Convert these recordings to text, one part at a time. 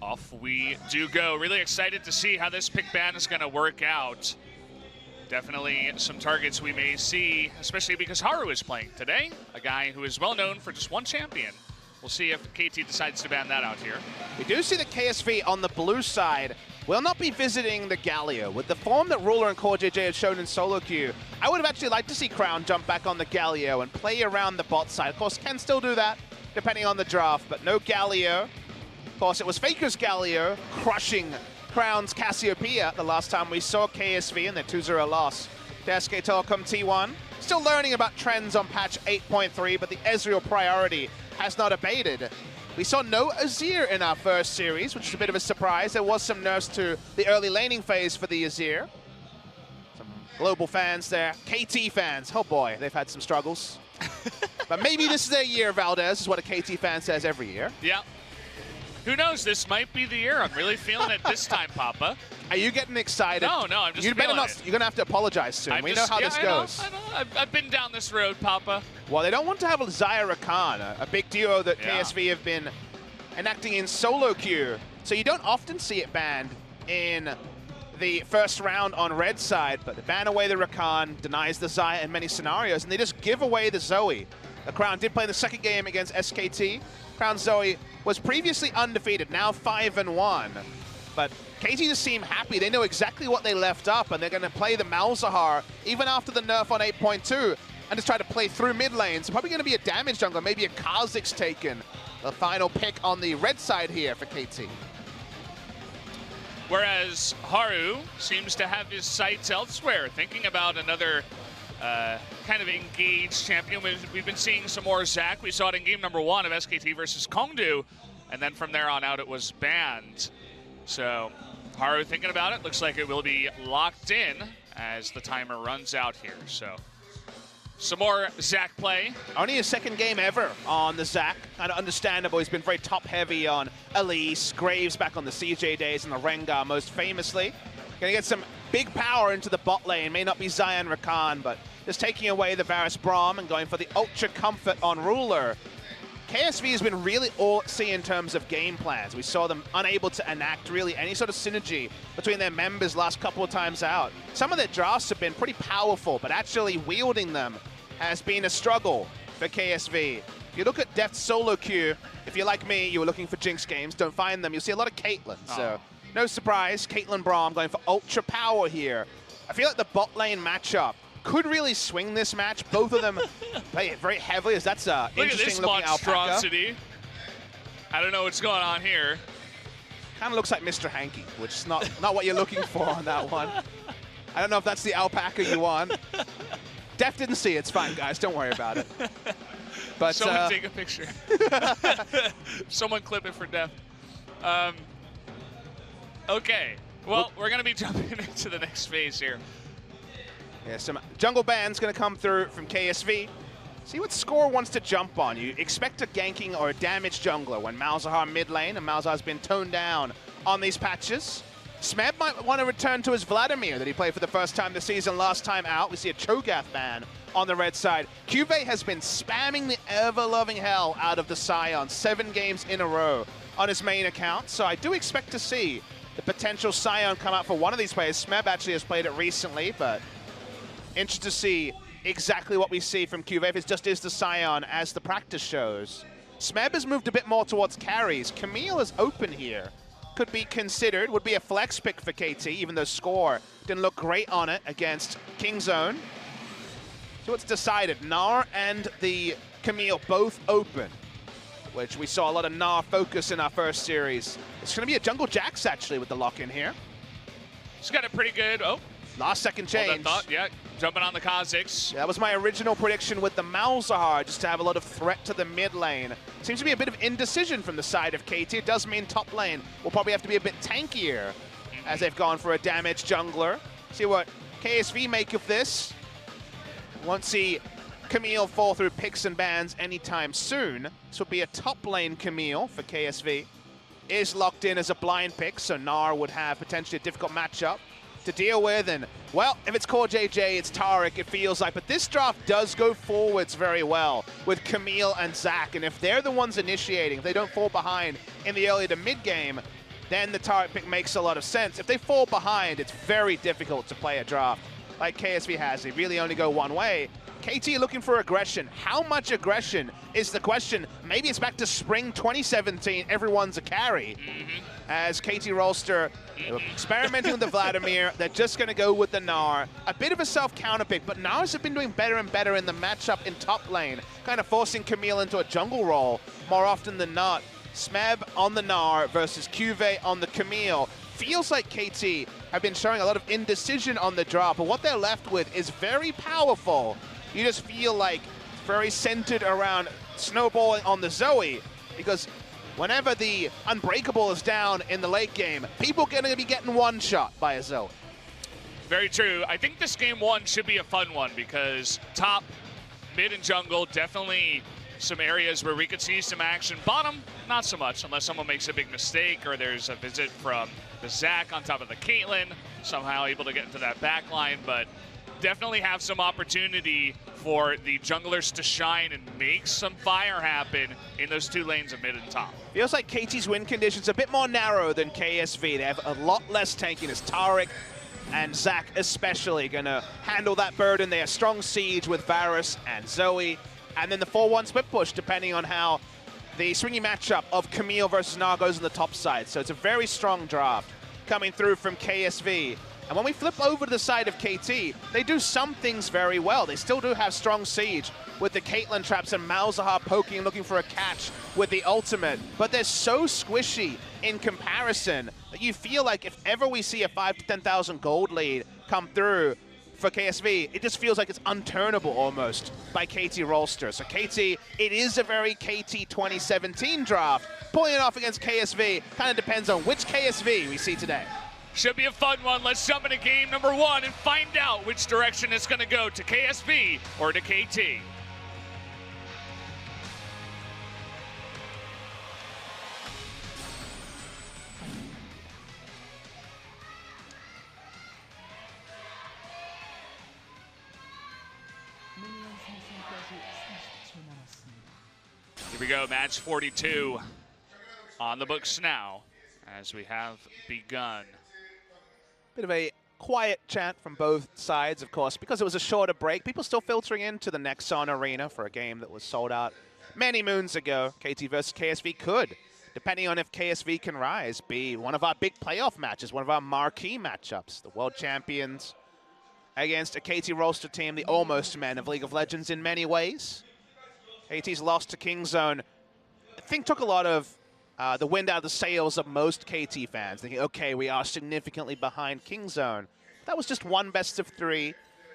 Off we do go. Really excited to see how this pick ban is going to work out. Definitely some targets we may see, especially because Haru is playing today, a guy who is well known for just one champion. We'll see if KT decides to ban that out here. We do see the KSV on the blue side will not be visiting the Galio. With the form that Ruler and CoreJJ have shown in solo queue, I would have actually liked to see Crown jump back on the Galio and play around the bot side. Of course, can still do that, depending on the draft, but no Galio. Of course, it was Faker's Galio crushing Crown's Cassiopeia the last time we saw KSV in their 2-0 loss to SK Telecom T1. Still learning about trends on patch 8.3, but the Ezreal priority has not abated. We saw no Azir in our first series, which is a bit of a surprise. There was some nerfs to the early laning phase for the Azir. Some global fans there. KT fans, oh boy, they've had some struggles. But maybe this is their year, Valdez, is what a KT fan says every year. Yeah. Who knows? This might be the year. I'm really feeling it this time, Papa. Are you getting excited? No, I'm just you better not. You're going to have to apologize soon. We know how this goes. I know. I've been down this road, Papa. Well, they don't want to have a Zaya Rakan, a big duo that KSV have been enacting in solo queue. So you don't often see it banned in the first round on red side, but they ban away the Rakan, denies the Zaya in many scenarios, and they just give away the Zoe. The Crown did play the second game against SKT. Crown Zoe was previously undefeated, now 5-1. But KT just seem happy. They know exactly what they left up, and they're going to play the Malzahar even after the nerf on 8.2 and just try to play through mid lane. So probably going to be a damage jungler, maybe a Kha'Zix taken. The final pick on the red side here for KT. Whereas Haru seems to have his sights elsewhere, thinking about another kind of engaged champion. We've been seeing some more Zac. We saw it in game number 1 of SKT versus Kongdu, and then from there on out it was banned. So Haru thinking about it. Looks like it will be locked in as the timer runs out here. So some more Zac play. Only his second game ever on the Zac. Kind of understandable. He's been very top heavy on Elise, Graves back on the CJ days, and the Rengar most famously. Gonna get some big power into the bot lane. May not be Zion Rakan, but just taking away the Varus Braum and going for the Ultra Comfort on Ruler. KSV has been really all at sea in terms of game plans. We saw them unable to enact really any sort of synergy between their members last couple of times out. Some of their drafts have been pretty powerful, but actually wielding them has been a struggle for KSV. If you look at Deft's solo queue, if you're like me, you were looking for Jinx games, don't find them, you'll see a lot of Caitlyn. So no surprise, Caitlyn Braum going for ultra power here. I feel like the bot lane matchup could really swing this match. Both of them play it very heavily, as that's an interesting looking monstrosity. I don't know what's going on here. Kind of looks like Mr. Hanky, which is not what you're looking for on that one. I don't know if that's the alpaca you want. Def didn't see it. It's fine, guys. Don't worry about it. But someone take a picture. Someone clip it for Def. Okay. Well, we're going to be jumping into the next phase here. Yeah, some jungle ban's going to come through from KSV. See what Score wants to jump on. You expect a ganking or a damage jungler when Malzahar mid lane, and Malzahar's been toned down on these patches. Smeb might want to return to his Vladimir that he played for the first time this season last time out. We see a Cho'Gath ban on the red side. QV has been spamming the ever-loving hell out of the Sion 7 games in a row on his main account. So I do expect to see the potential Sion come out for one of these players. Smeb actually has played it recently, but interested to see exactly what we see from QV if it just is the Sion as the practice shows. Smeb has moved a bit more towards carries. Camille is open here. Could be considered, would be a flex pick for KT, even though Score didn't look great on it against Kingzone. So it's decided. Gnar and the Camille both open, which we saw a lot of Gnar focus in our first series. It's going to be a Jungle Jax, actually, with the lock-in here. He's got a pretty good, last second change. Yeah, jumping on the Kha'Zix. That was my original prediction with the Malzahar, just to have a lot of threat to the mid lane. Seems to be a bit of indecision from the side of KT. It does mean top lane will probably have to be a bit tankier as they've gone for a damaged jungler. See what KSV make of this. Won't see Camille fall through picks and bans anytime soon. This will be a top lane Camille for KSV. Is locked in as a blind pick, so Gnar would have potentially a difficult matchup to deal with. And, well, if it's CoreJJ, it's Taric, it feels like. But this draft does go forwards very well with Camille and Zac. And if they're the ones initiating, if they don't fall behind in the early to mid game, then the turret pick makes a lot of sense. If they fall behind, it's very difficult to play a draft like KSV has. They really only go one way. KT looking for aggression. How much aggression is the question? Maybe it's back to Spring 2017, everyone's a carry. As KT Rolster experimenting with the Vladimir, they're just going to go with the Gnar. A bit of a self-counter pick, but Gnars have been doing better and better in the matchup in top lane, kind of forcing Camille into a jungle role more often than not. Smeb on the Gnar versus Cuvée on the Camille. Feels like KT have been showing a lot of indecision on the drop, but what they're left with is very powerful. You just feel like it's very centered around snowballing on the Zoe, because whenever the Unbreakable is down in the late game, people are going to be getting one shot by a Zoe. Very true. I think this game one should be a fun one because top, mid, and jungle, definitely some areas where we could see some action. Bottom, not so much, unless someone makes a big mistake or there's a visit from the Zac on top of the Caitlyn, somehow able to get into that back line, but definitely have some opportunity for the junglers to shine and make some fire happen in those two lanes of mid and top. Feels like KT's win conditions a bit more narrow than KSV. They have a lot less tankiness. Taric and Zac especially going to handle that burden. They have strong siege with Varus and Zoe. And then the 4-1 split push, depending on how the swingy matchup of Camille versus Gnar goes on the top side. So it's a very strong draft coming through from KSV. And when we flip over to the side of KT, they do some things very well. They still do have strong siege with the Caitlyn traps and Malzahar poking and looking for a catch with the ultimate. But they're so squishy in comparison that you feel like if ever we see a 5,000 to 10,000 gold lead come through for KSV, it just feels like it's unturnable almost by KT Rolster. So KT, it is a very KT 2017 draft. Pulling it off against KSV kind of depends on which KSV we see today. Should be a fun one. Let's jump into game number one and find out which direction it's going to go, to KSV or to KT. Here we go, match 42 on the books now as we have begun. Bit of a quiet chant from both sides, of course, because it was a shorter break. People still filtering into the Nexon Arena for a game that was sold out many moons ago. KT versus KSV could, depending on if KSV can rise, be one of our big playoff matches, one of our marquee matchups. The world champions against a KT Rolster team, the almost men of League of Legends in many ways. KT's loss to Kingzone, I think, took a lot of the wind out of the sails of most KT fans, thinking, okay, we are significantly behind Kingzone. That was just one best of 3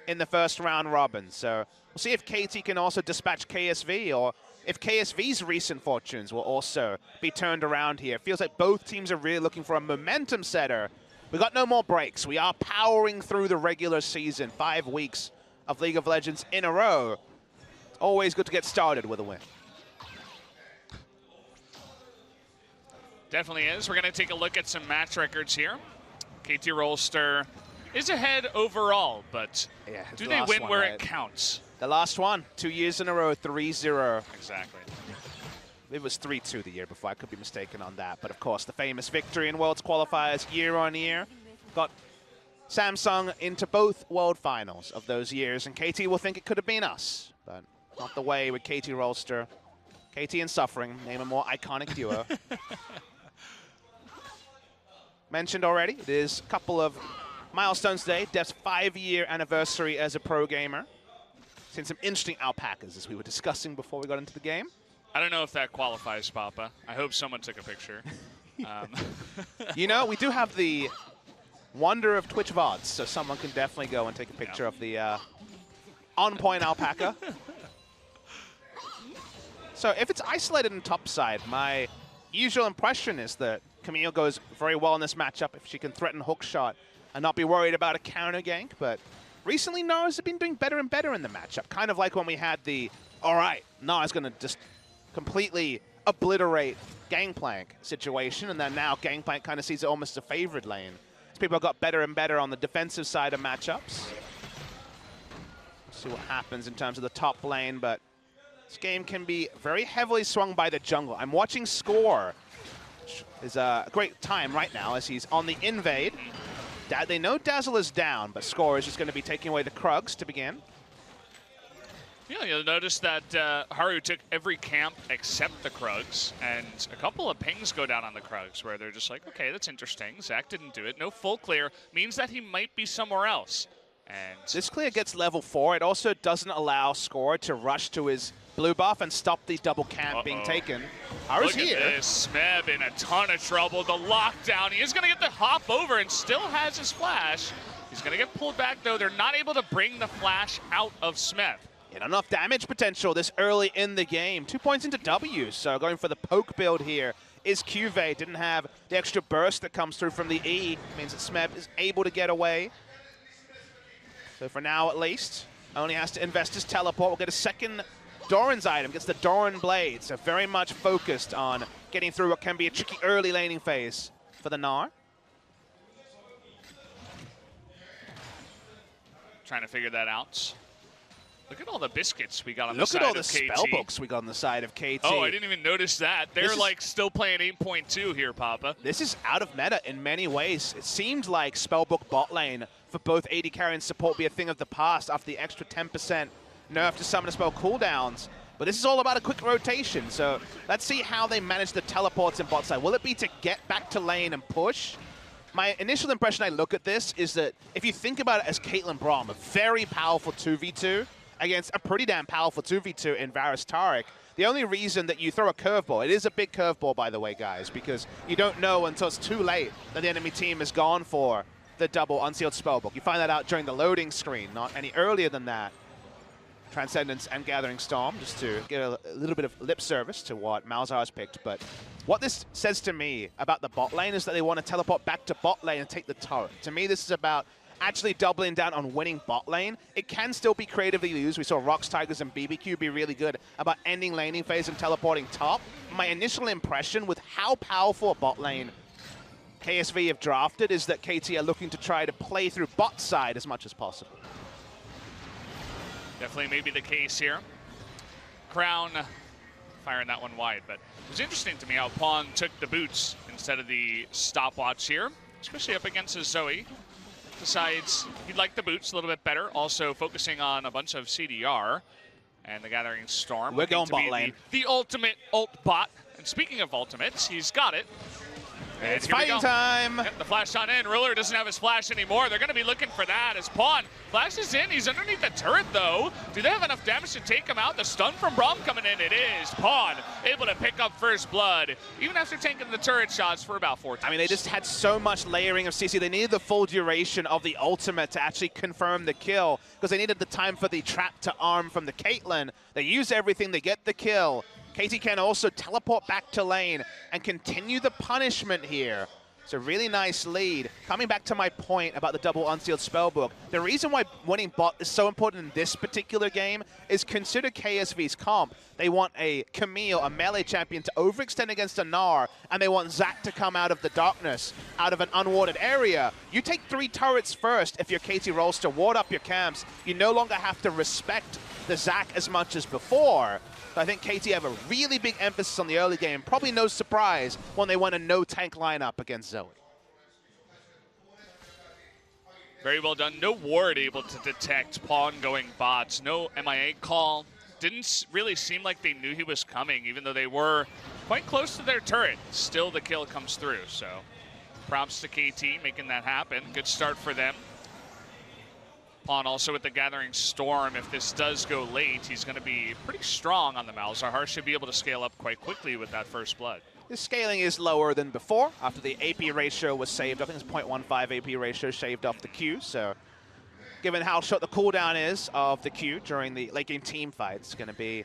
in the first round robin. So we'll see if KT can also dispatch KSV, or if KSV's recent fortunes will also be turned around here. It feels like both teams are really looking for a momentum setter. We got no more breaks. We are powering through the regular season, 5 weeks of League of Legends in a row. It's always good to get started with a win. Definitely is. We're going to take a look at some match records here. KT Rolster is ahead overall, but yeah, do they win where it counts? The last one, 2 years in a row, 3-0. Exactly. It was 3-2 the year before. I could be mistaken on that. But of course, the famous victory in Worlds qualifiers year on year got Samsung into both World Finals of those years. And KT will think it could have been us, but not the way with KT Rolster. KT and Suffering, name a more iconic duo. Mentioned already, it is a couple of milestones today. Dev's 5-year anniversary as a pro gamer. Seen some interesting alpacas, as we were discussing before we got into the game. I don't know if that qualifies, Papa. I hope someone took a picture. You know, we do have the wonder of Twitch VODs, so someone can definitely go and take a picture of the on-point alpaca. So if it's isolated in topside, my usual impression is that Camille goes very well in this matchup if she can threaten hookshot and not be worried about a counter gank. But recently, Nars have been doing better and better in the matchup. Kind of like when we had the, all right, Nars going to just completely obliterate Gangplank situation, and then now Gangplank kind of sees it almost a favored lane. As people got better and better on the defensive side of matchups. We'll see what happens in terms of the top lane, but this game can be very heavily swung by the jungle. I'm watching Score is a great time right now as he's on the invade. They know Dazzle is down, but Score is just going to be taking away the Krugs to begin. Yeah, you'll notice that Haru took every camp except the Krugs, and a couple of pings go down on the Krugs where they're just like, okay, that's interesting. Zach didn't do it. No full clear means that he might be somewhere else. And this clear gets level 4. It also doesn't allow Score to rush to his blue buff and stop the double camp being taken. Haru's here. Look at this. Smeb in a ton of trouble. The lockdown. He is going to get the hop over and still has his flash. He's going to get pulled back, though. They're not able to bring the flash out of Smeb. And enough damage potential this early in the game. 2 points into W, so going for the poke build here is QV. Didn't have the extra burst that comes through from the E. Means that Smeb is able to get away. So for now, at least, only has to invest his teleport. We'll get a second Doran's item. Gets the Doran Blade. So very much focused on getting through what can be a tricky early laning phase for the Gnar. Trying to figure that out. Look at all the biscuits we got on the Look side at all of the KT. spellbooks we got on the side of KT. Oh, I didn't even notice that. They're like still playing 8.2 here, Papa. This is out of meta in many ways. It seemed like spellbook bot lane for both AD carry and support be a thing of the past after the extra 10% nerf to summon a spell cooldowns. But this is all about a quick rotation. So let's see how they manage the teleports in bot side. Will it be to get back to lane and push? My initial impression I look at this is that if you think about it as Caitlyn Braum, a very powerful 2v2, against a pretty damn powerful 2v2 in Varus Taric. The only reason that you throw a curveball, it is a big curveball, by the way, guys, because you don't know until it's too late that the enemy team has gone for the double unsealed spellbook. You find that out during the loading screen, not any earlier than that. Transcendence and Gathering Storm, just to get a little bit of lip service to what Malzahar has picked. But what this says to me about the bot lane is that they want to teleport back to bot lane and take the turret. To me, this is about actually doubling down on winning bot lane. It can still be creatively used. We saw Rox, Tigers, and BBQ be really good about ending laning phase and teleporting top. My initial impression with how powerful a bot lane KSV have drafted is that KT are looking to try to play through bot side as much as possible. Definitely maybe the case here. Crown firing that one wide, but it was interesting to me how Pawn took the boots instead of the stopwatch here, especially up against his Zoe. Decides he'd like the boots a little bit better, also focusing on a bunch of CDR and the Gathering Storm. We're going bot lane. The ultimate ult bot. And speaking of ultimates, he's got it. And it's fighting time. Yep, the flash on in. Ruler doesn't have his flash anymore. They're going to be looking for that as Pawn flashes in. He's underneath the turret, though. Do they have enough damage to take him out? The stun from Braum coming in. It is. Pawn able to pick up first blood, even after taking the turret shots for about 4 times. I mean, they just had so much layering of CC. They needed the full duration of the ultimate to actually confirm the kill, because they needed the time for the trap to arm from the Caitlyn. They use everything. They get the kill. KT can also teleport back to lane and continue the punishment here. It's a really nice lead. Coming back to my point about the double unsealed spellbook, the reason why winning bot is so important in this particular game is consider KSV's comp. They want a Camille, a melee champion, to overextend against a Gnar, and they want Zac to come out of the darkness, out of an unwarded area. You take 3 turrets first if you're KT Rolster, ward up your camps. You no longer have to respect the Zac as much as before. I think KT have a really big emphasis on the early game. Probably no surprise when they went a no-tank lineup against Zoe. Very well done. No ward able to detect Pawn going bots. No MIA call. Didn't really seem like they knew he was coming, even though they were quite close to their turret. Still the kill comes through, so props to KT making that happen. Good start for them. Pawn also with the Gathering Storm. If this does go late, he's going to be pretty strong on the Malzahar. Should be able to scale up quite quickly with that first blood. His scaling is lower than before after the AP ratio was saved. I think it's 0.15 AP ratio shaved off the Q. So given how short the cooldown is of the Q during the late game team fight, it's going to be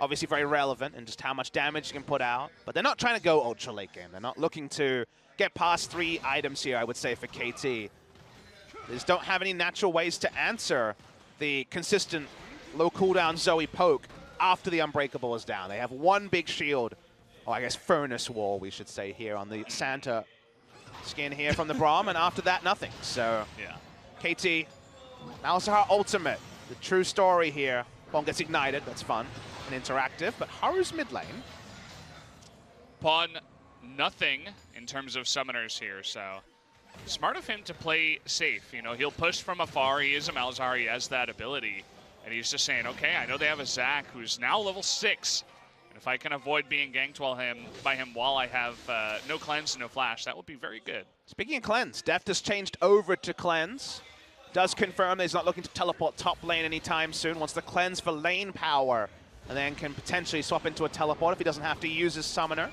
obviously very relevant in just how much damage you can put out. But they're not trying to go ultra late game. They're not looking to get past 3 items here, I would say, for KT. They just don't have any natural ways to answer the consistent low cooldown Zoe poke after the Unbreakable is down. They have 1 big shield, or I guess furnace wall, we should say, here on the Santa skin here from the Braum, and after that, nothing. So, yeah. KT, Malzahar ultimate, the true story here. Pawn gets ignited, that's fun and interactive, but Haru's mid lane. Pawn nothing in terms of summoners here, so smart of him to play safe. You know, he'll push from afar. He is a Malzahar. He has that ability. And he's just saying, okay, I know they have a Zac who's now level 6. And if I can avoid being ganked by him while I have no cleanse and no flash, that would be very good. Speaking of cleanse, Deft has changed over to cleanse. Does confirm that he's not looking to teleport top lane anytime soon. Wants to cleanse for lane power. And then can potentially swap into a teleport if he doesn't have to use his summoner.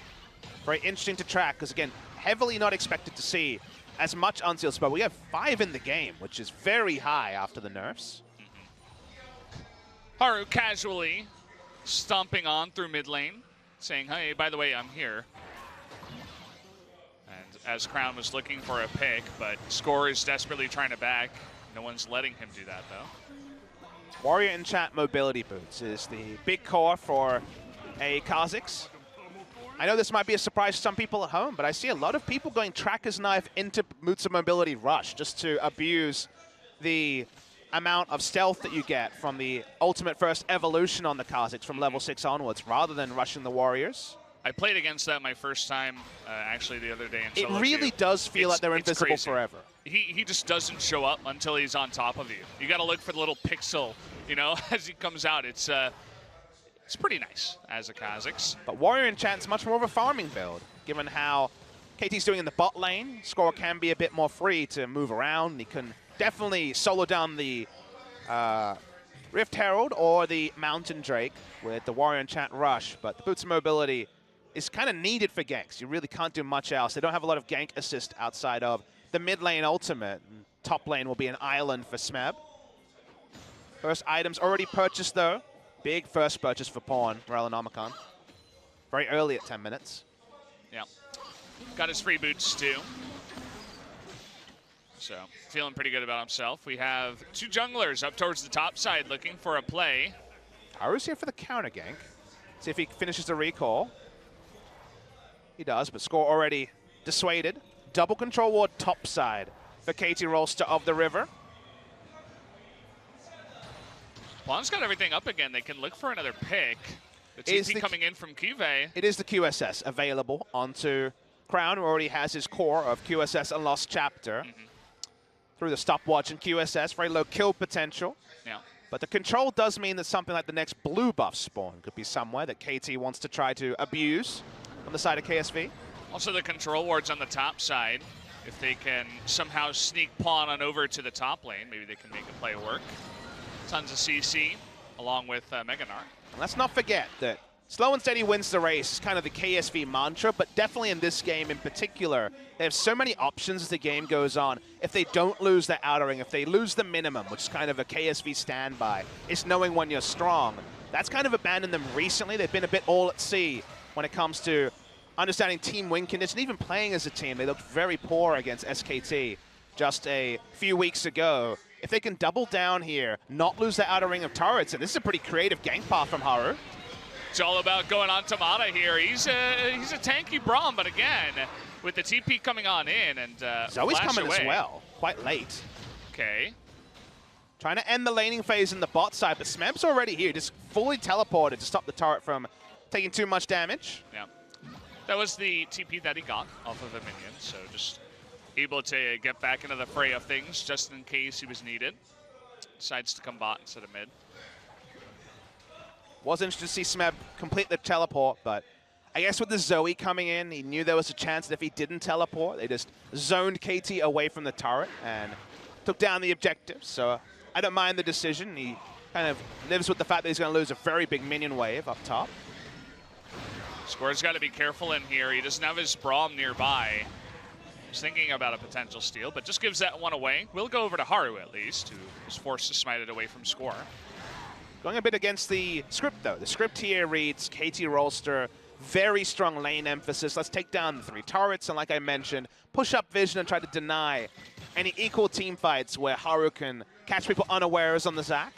Very interesting to track, because again, heavily not expected to see as much unsealed spell. We have 5 in the game, which is very high after the nerfs. Haru casually stomping on through mid lane, saying, hey, by the way, I'm here. And as Crown was looking for a pick, but Score is desperately trying to back. No one's letting him do that, though. Warrior Enchant mobility boots is the big core for a Kha'Zix. I know this might be a surprise to some people at home, but I see a lot of people going Tracker's Knife into Boots of Mobility Rush just to abuse the amount of stealth that you get from the ultimate first evolution on the Kha'Zix from level 6 onwards, rather than rushing the Warriors. I played against that my first time, actually, the other day in solo It really does feel like they're invisible crazy. forever. He just doesn't show up until he's on top of you. You got to look for the little pixel, you know, as he comes out. It's pretty nice as a Kha'Zix. But Warrior Enchant's much more of a farming build, given how KT's doing in the bot lane. Score can be a bit more free to move around. He can definitely solo down the Rift Herald or the Mountain Drake with the Warrior Enchant Rush, but the Boots of Mobility is kind of needed for ganks. You really can't do much else. They don't have a lot of gank assist outside of the mid lane ultimate. And top lane will be an island for Smeb. First items already purchased, though. Big first purchase for Pawn, Morellonomicon. Very early at 10 minutes. Yeah. Got his free boots, too. So, feeling pretty good about himself. We have 2 junglers up towards the top side looking for a play. Haru's here for the counter gank. See if he finishes the recall. He does, but Score already dissuaded. Double control ward top side for KT Rolster of the River. Juan's got everything up again. They can look for another pick. The TP coming in from QV. It is the QSS available onto Crown, who already has his core of QSS and Lost Chapter. Through the stopwatch and QSS, very low kill potential. Yeah. But the control does mean that something like the next blue buff spawn could be somewhere that KT wants to try to abuse on the side of KSV. Also the control wards on the top side. If they can somehow sneak Pawn on over to the top lane, maybe they can make a play work. Tons of CC, along with Meganar. Let's not forget that slow and steady wins the race is kind of the KSV mantra, but definitely in this game in particular, they have so many options as the game goes on. If they don't lose their outer ring, if they lose the minimum, which is kind of a KSV standby, it's knowing when you're strong. That's kind of abandoned them recently. They've been a bit all at sea when it comes to understanding team win condition, even playing as a team. They looked very poor against SKT just a few weeks ago. If they can double down here, not lose the outer ring of turrets, and this is a pretty creative gank path from Haru. It's all about going on Tamada here. He's a tanky Braum, but again, with the TP coming on in and Zoe's coming away as well, quite late. Okay. Trying to end the laning phase in the bot side, but Smeb's already here, just fully teleported to stop the turret from taking too much damage. Yeah. That was the TP that he got off of a minion, so just able to get back into the fray of things just in case he was needed. Decides to come bot instead of mid. Was interested to see Smeb complete the teleport, but I guess with the Zoe coming in, he knew there was a chance that if he didn't teleport, they just zoned KT away from the turret and took down the objective. So I don't mind the decision. He kind of lives with the fact that he's going to lose a very big minion wave up top. Score's got to be careful in here. He doesn't have his Braum nearby. He's thinking about a potential steal, but just gives that one away. We'll go over to Haru at least, who was forced to smite it away from Score. Going a bit against the script, though. The script here reads KT Rolster, very strong lane emphasis. Let's take down the 3 turrets, and like I mentioned, push up vision and try to deny any equal team fights where Haru can catch people unawares on the Zac.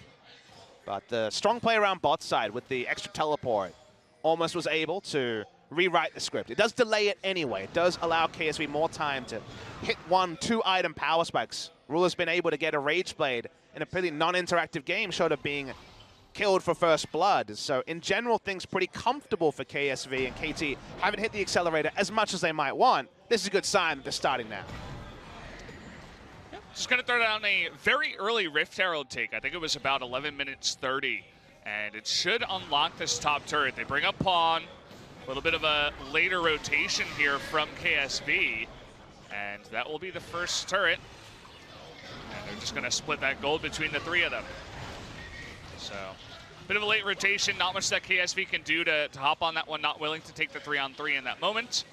But the strong play around bot side with the extra teleport almost was able to rewrite the script. It does delay it anyway. It does allow KSV more time to hit 1-2 item power spikes. Ruler's been able to get a Rage Blade in a pretty non-interactive game, short of being killed for first blood. So in general, things pretty comfortable for KSV, and KT haven't hit the accelerator as much as they might want. This is a good sign that they're starting now. Just going to throw down a very early Rift Herald take. I think it was about 11 minutes 30. And it should unlock this top turret. They bring up Pawn. A little bit of a later rotation here from KSV. And that will be the first turret. And they're just going to split that gold between the three of them. So, bit of a late rotation. Not much that KSV can do to hop on that one. Not willing to take the 3-on-3 in that moment.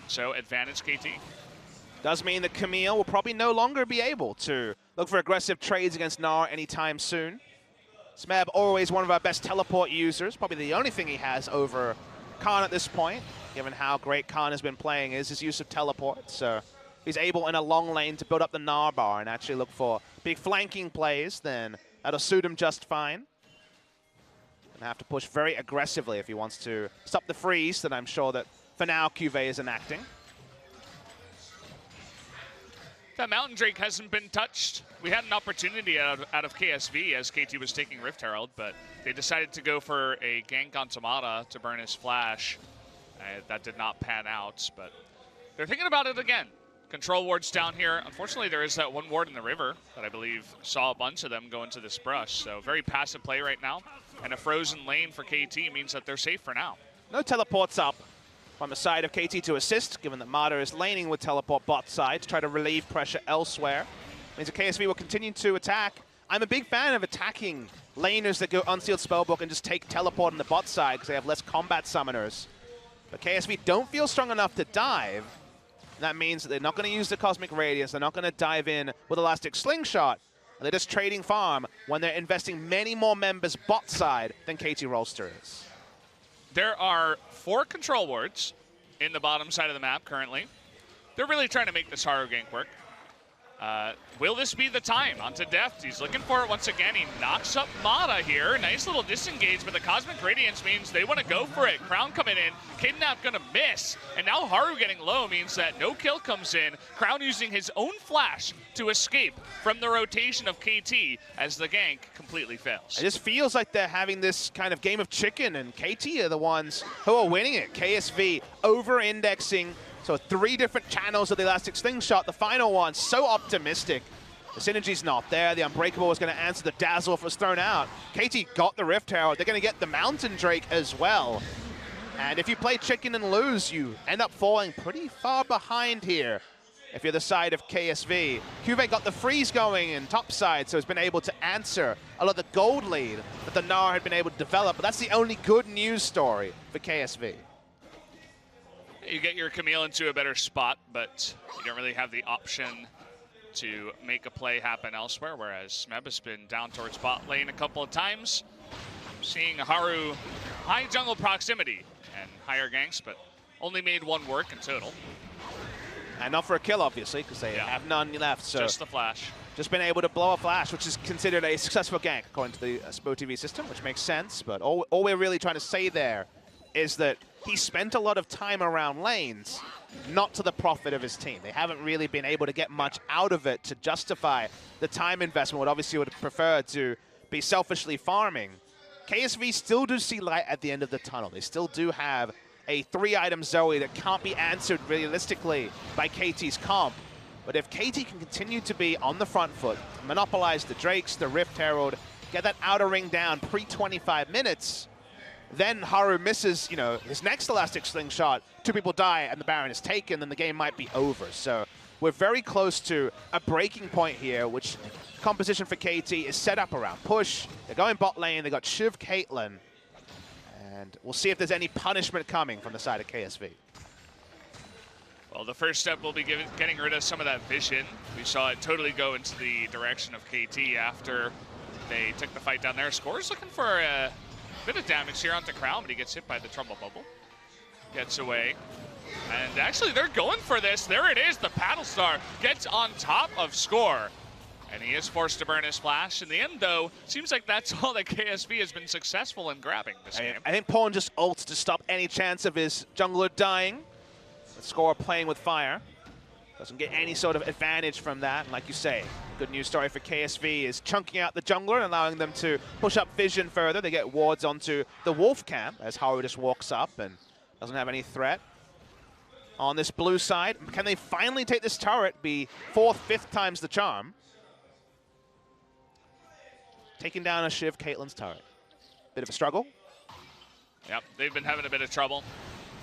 So, advantage KT. Does mean that Camille will probably no longer be able to look for aggressive trades against Gnar anytime soon. Smeb, always one of our best teleport users. Probably the only thing he has over Khan at this point, given how great Khan has been playing, is his use of teleport. So he's able in a long lane to build up the Gnar bar and actually look for big flanking plays, then that'll suit him just fine. And have to push very aggressively if he wants to stop the freeze that I'm sure that for now QV is enacting. That Mountain Drake hasn't been touched. We had an opportunity out of KSV as KT was taking Rift Herald, but they decided to go for a gank on Tamada to burn his flash. That did not pan out, but they're thinking about it again. Control wards down here. Unfortunately, there is that one ward in the river that I believe saw a bunch of them go into this brush. So very passive play right now. And a frozen lane for KT means that they're safe for now. No teleports up from the side of KT to assist, given that Mada is laning with teleport bot side to try to relieve pressure elsewhere. Means that KSV will continue to attack. I'm a big fan of attacking laners that go Unsealed Spellbook and just take teleport on the bot side because they have less combat summoners. But KSV don't feel strong enough to dive. That means that they're not going to use the Cosmic Radiance. They're not going to dive in with Elastic Slingshot. They're just trading farm when they're investing many more members bot side than KT Rolster is. There are 4 control wards in the bottom side of the map currently. They're really trying to make this Haru gank work. Will this be the time? Onto Deft. He's looking for it once again. He knocks up Mada here. Nice little disengage, but the Cosmic Radiance means they want to go for it. Crown coming in. Kidnap going to miss. And now Haru getting low means that no kill comes in. Crown using his own flash to escape from the rotation of KT as the gank completely fails. It just feels like they're having this kind of game of chicken, and KT are the ones who are winning it. KSV over-indexing. So 3 different channels of the Elastic Slingshot. The final one, so optimistic. The synergy's not there. The Unbreakable was going to answer. The Dazzle was thrown out. KT got the Rift Herald. They're going to get the Mountain Drake as well. And if you play chicken and lose, you end up falling pretty far behind here if you're the side of KSV. QV got the freeze going in top side, so has been able to answer a lot of the gold lead that the Gnar had been able to develop. But that's the only good news story for KSV. You get your Camille into a better spot, but you don't really have the option to make a play happen elsewhere, whereas Smeb has been down towards bot lane a couple of times. Seeing Haru high jungle proximity and higher ganks, but only made 1 work in total. And not for a kill, obviously, because they have none left. So just the flash. Just been able to blow a flash, which is considered a successful gank, according to the Spo TV system, which makes sense. But all we're really trying to say there is that he spent a lot of time around lanes, not to the profit of his team. They haven't really been able to get much out of it to justify the time investment. Would obviously would prefer to be selfishly farming. KSV still do see light at the end of the tunnel. They still do have a 3-item Zoe that can't be answered realistically by KT's comp. But if KT can continue to be on the front foot, monopolize the Drakes, the Rift Herald, get that outer ring down pre-25 minutes, then Haru misses, his next Elastic Slingshot, 2 people die and the Baron is taken, then the game might be over. So we're very close to a breaking point here, which composition for KT is set up around push. They're going bot lane, they got Shiv Caitlyn, and we'll see if there's any punishment coming from the side of KSV. Well, the first step will be getting rid of some of that vision. We saw it totally go into the direction of KT after they took the fight down there. Score's looking for a bit of damage here onto Crown, but he gets hit by the Trumbull Bubble. Gets away. And actually, they're going for this. There it is. The Paddle Star gets on top of Score. And he is forced to burn his flash. In the end, though, seems like that's all that KSV has been successful in grabbing this game. I think Pawn just ults to stop any chance of his jungler dying. The Score playing with fire. Doesn't get any sort of advantage from that. And like you say, good news story for KSV is chunking out the jungler and allowing them to push up vision further. They get wards onto the Wolf camp as Haru just walks up and doesn't have any threat. On this blue side, can they finally take this turret? Be 4th, 5th times the charm. Taking down a Shiv Caitlyn's turret. Bit of a struggle. Yep, they've been having a bit of trouble.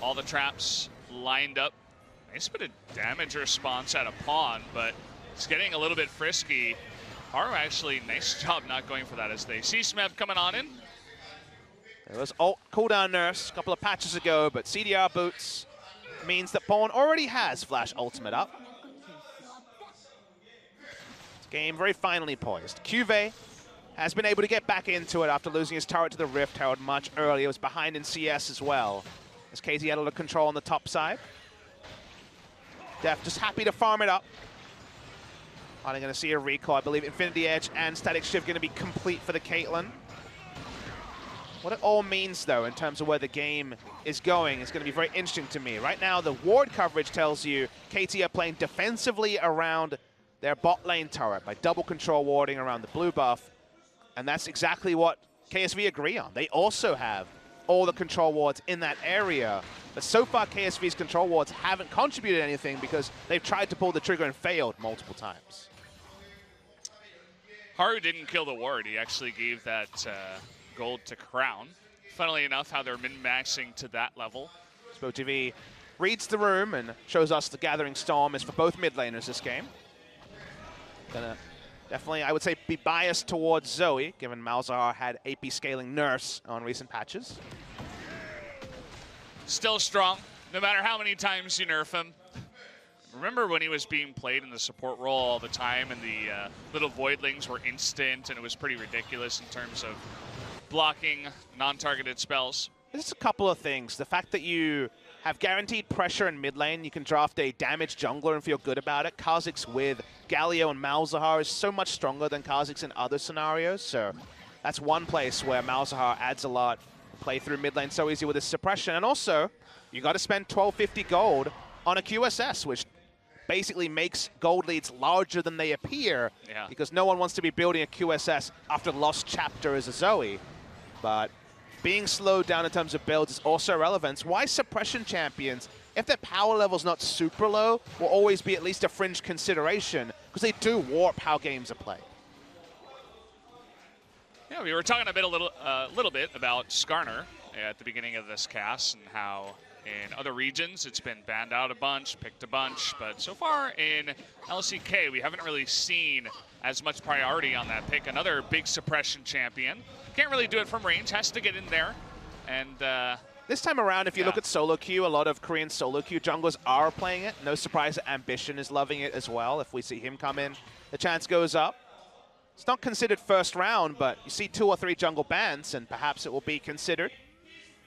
All the traps lined up. Nice bit of damage response at a pawn, but it's getting a little bit frisky. Haru actually, nice job not going for that as they see Smeb coming on in. There was ult cooldown nerfs a couple of patches ago, but CDR boots means that Pawn already has Flash ultimate up. This game very finely poised. QV has been able to get back into it after losing his turret to the Rift Herald much earlier. It was behind in CS as well, as KT had a little control on the top side. Def just happy to farm it up. Are they going to see a recall? I believe Infinity Edge and Static Shift going to be complete for the Caitlyn. What it all means, though, in terms of where the game is going, is going to be very interesting to me. Right now, the ward coverage tells you KT are playing defensively around their bot lane turret by double control warding around the blue buff. And that's exactly what KSV agree on. They also have all the control wards in that area. But so far, KSV's control wards haven't contributed anything because they've tried to pull the trigger and failed multiple times. Haru didn't kill the ward. He actually gave that gold to Crown. Funnily enough, how they're min-maxing to that level. SpoTV reads the room and shows us the Gathering Storm is for both mid laners this game. Gonna definitely, I would say, be biased towards Zoe, given Malzahar had AP scaling nerfs on recent patches. Still strong, no matter how many times you nerf him. Remember when he was being played in the support role all the time and the little Voidlings were instant and it was pretty ridiculous in terms of blocking non-targeted spells? There's a couple of things. The fact that you have guaranteed pressure in mid lane, you can draft a damaged jungler and feel good about it. Kha'Zix with Galio and Malzahar is so much stronger than Kha'Zix in other scenarios, so that's one place where Malzahar adds a lot. Play through mid lane so easy with his suppression, and also you got to spend 1250 gold on a QSS, which basically makes gold leads larger than they appear, because no one wants to be building a QSS after Lost Chapter as a Zoe. But being slowed down in terms of builds is also relevant. Why suppression champions, if their power level's not super low, will always be at least a fringe consideration, because they do warp how games are played. Yeah, we were talking a little bit about Skarner at the beginning of this cast and how in other regions it's been banned out a bunch, picked a bunch, but so far in LCK we haven't really seen as much priority on that pick. Another big suppression champion. Can't really do it from range, has to get in there. And this time around, if you look at solo queue, a lot of Korean solo queue junglers are playing it. No surprise that Ambition is loving it as well. If we see him come in, the chance goes up. It's not considered first round, but you see 2 or 3 jungle bans, and perhaps it will be considered.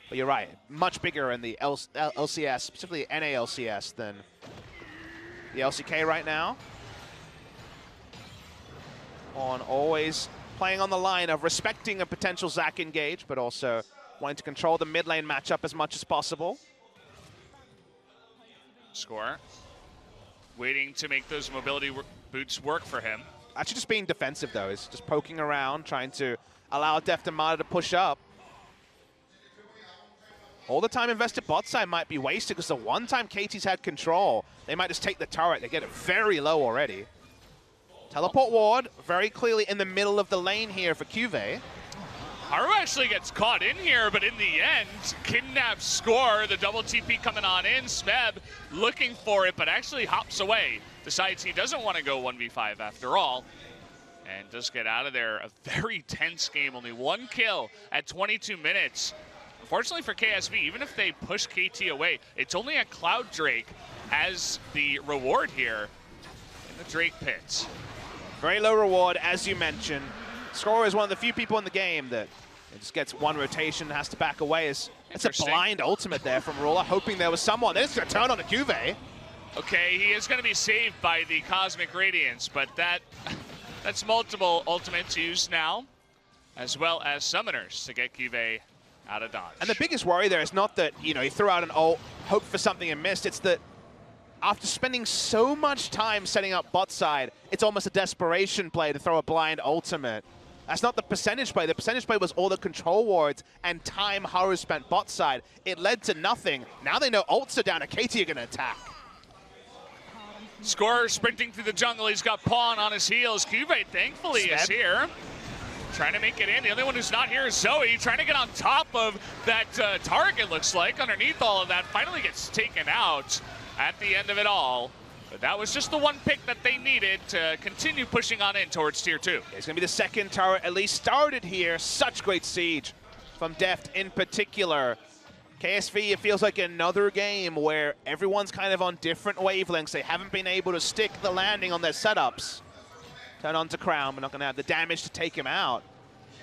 But you're right, much bigger in the LCS, specifically NALCS, than the LCK right now. On always playing on the line of respecting a potential Zac engage, but also wanting to control the mid lane matchup as much as possible. Score. Waiting to make those mobility boots work for him. Actually just being defensive, though. Is just poking around, trying to allow Deft and Mata to push up. All the time invested bot side might be wasted, because the one time KT's had control, they might just take the turret. They get it very low already. Teleport ward, very clearly in the middle of the lane here for QV. Haru actually gets caught in here, but in the end, kidnap Score, the double TP coming on in. Smeb looking for it, but actually hops away. Decides he doesn't want to go 1v5 after all, and does get out of there. A very tense game, only 1 kill at 22 minutes. Unfortunately for KSV, even if they push KT away, it's only a Cloud Drake as the reward here in the Drake pits. Very low reward, as you mentioned. Score is one of the few people in the game that just gets 1 rotation, has to back away. It's a blind ultimate there from Ruler, hoping there was someone. Then it's going to turn on a QV. Okay, he is going to be saved by the Cosmic Radiance, but that's multiple ultimates used now, as well as summoners to get QV out of dodge. And the biggest worry there is not that, he threw out an ult, hoped for something and missed. It's that after spending so much time setting up bot side, it's almost a desperation play to throw a blind ultimate. That's not the percentage play. The percentage play was all the control wards and time Haru spent bot side. It led to nothing. Now they know ults are down and KT are going to attack. Scorer sprinting through the jungle. He's got Pawn on his heels. KSV, thankfully, is here. Trying to make it in. The only one who's not here is Zoe, trying to get on top of that target, looks like. Underneath all of that, finally gets taken out at the end of it all. But that was just the one pick that they needed to continue pushing on in towards Tier 2. It's going to be the second turret at least started here. Such great siege from Deft in particular. KSV, it feels like another game where everyone's kind of on different wavelengths. They haven't been able to stick the landing on their setups. Turn on to Crown, we're not going to have the damage to take him out.